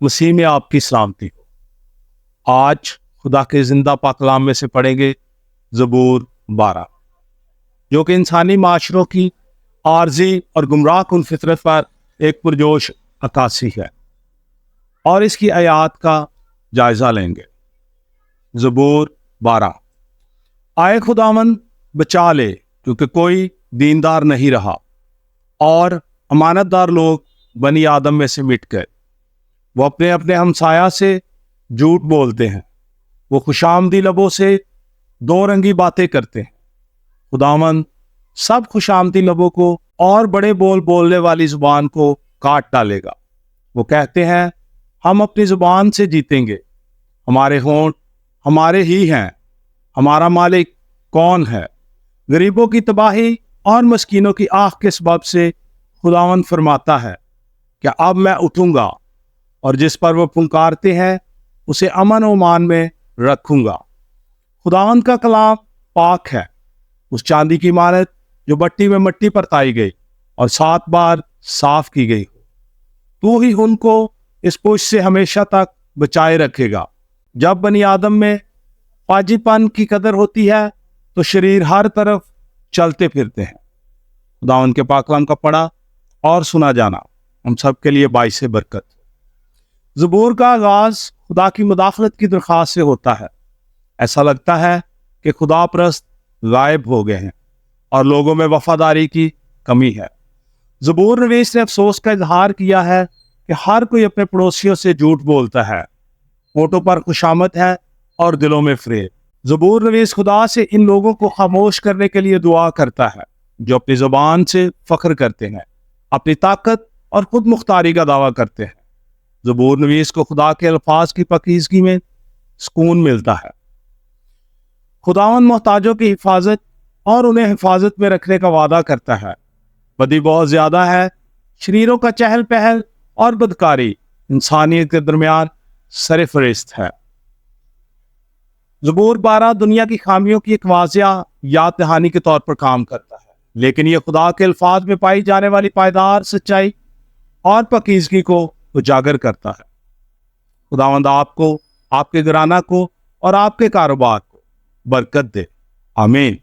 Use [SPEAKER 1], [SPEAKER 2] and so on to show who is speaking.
[SPEAKER 1] مسیح میں آپ کی سلامتی ہو۔ آج خدا کے زندہ پاک کلام میں سے پڑھیں گے زبور 12، جو کہ انسانی معاشروں کی عارضی اور گمراہ کن فطرت پر ایک پرجوش عکاسی ہے، اور اس کی آیات کا جائزہ لیں گے۔ زبور 12۔ آئے خداوند بچا لے، کیونکہ کوئی دیندار نہیں رہا، اور امانت دار لوگ بنی آدم میں سے مٹ گئے۔ وہ اپنے اپنے ہمسایہ سے جھوٹ بولتے ہیں، وہ خوشامدی لبوں سے دو رنگی باتیں کرتے ہیں۔ خداوند سب خوشامدی لبوں کو اور بڑے بول بولنے والی زبان کو کاٹ ڈالے گا۔ وہ کہتے ہیں، ہم اپنی زبان سے جیتیں گے، ہمارے ہونٹ ہمارے ہی ہیں، ہمارا مالک کون ہے؟ غریبوں کی تباہی اور مسکینوں کی آہ کے سبب سے خداوند فرماتا ہے کہ اب میں اٹھوں گا، اور جس پر وہ پکارتے ہیں اسے امن و امان میں رکھوں گا۔ خداوند کا کلام پاک ہے، اس چاندی کی مانند جو بٹی میں مٹی پر تائی گئی اور 7 بار صاف کی گئی ہو۔ تو ہی ان کو اس پوچھ سے ہمیشہ تک بچائے رکھے گا۔ جب بنی آدم میں فاجی پن کی قدر ہوتی ہے تو شریر ہر طرف چلتے پھرتے ہیں۔ خداوند کے پاک کلام کا پڑھا اور سنا جانا ہم سب کے لیے باعث برکت۔ زبور کا آغاز خدا کی مداخلت کی درخواست سے ہوتا ہے۔ ایسا لگتا ہے کہ خدا پرست غائب ہو گئے ہیں اور لوگوں میں وفاداری کی کمی ہے۔ زبور نویس نے افسوس کا اظہار کیا ہے کہ ہر کوئی اپنے پڑوسیوں سے جھوٹ بولتا ہے، ہونٹوں پر خوشامد ہے اور دلوں میں فریب۔ زبور نویس خدا سے ان لوگوں کو خاموش کرنے کے لیے دعا کرتا ہے جو اپنی زبان سے فخر کرتے ہیں، اپنی طاقت اور خود مختاری کا دعویٰ کرتے ہیں۔ زبور نویس کو خدا کے الفاظ کی پاکیزگی میں سکون ملتا ہے۔ خداوند محتاجوں کی حفاظت اور انہیں حفاظت میں رکھنے کا وعدہ کرتا ہے۔ بدی بہت زیادہ ہے، شریروں کا چہل پہل اور بدکاری انسانیت کے درمیان سر فہرست ہے۔ زبور 12 دنیا کی خامیوں کی ایک واضح یاد دہانی کے طور پر کام کرتا ہے، لیکن یہ خدا کے الفاظ میں پائی جانے والی پائیدار سچائی اور پاکیزگی کو اجاگر کرتا ہے۔ خداوند آپ کو، آپ کے گھرانہ کو اور آپ کے کاروبار کو برکت دے۔ آمین۔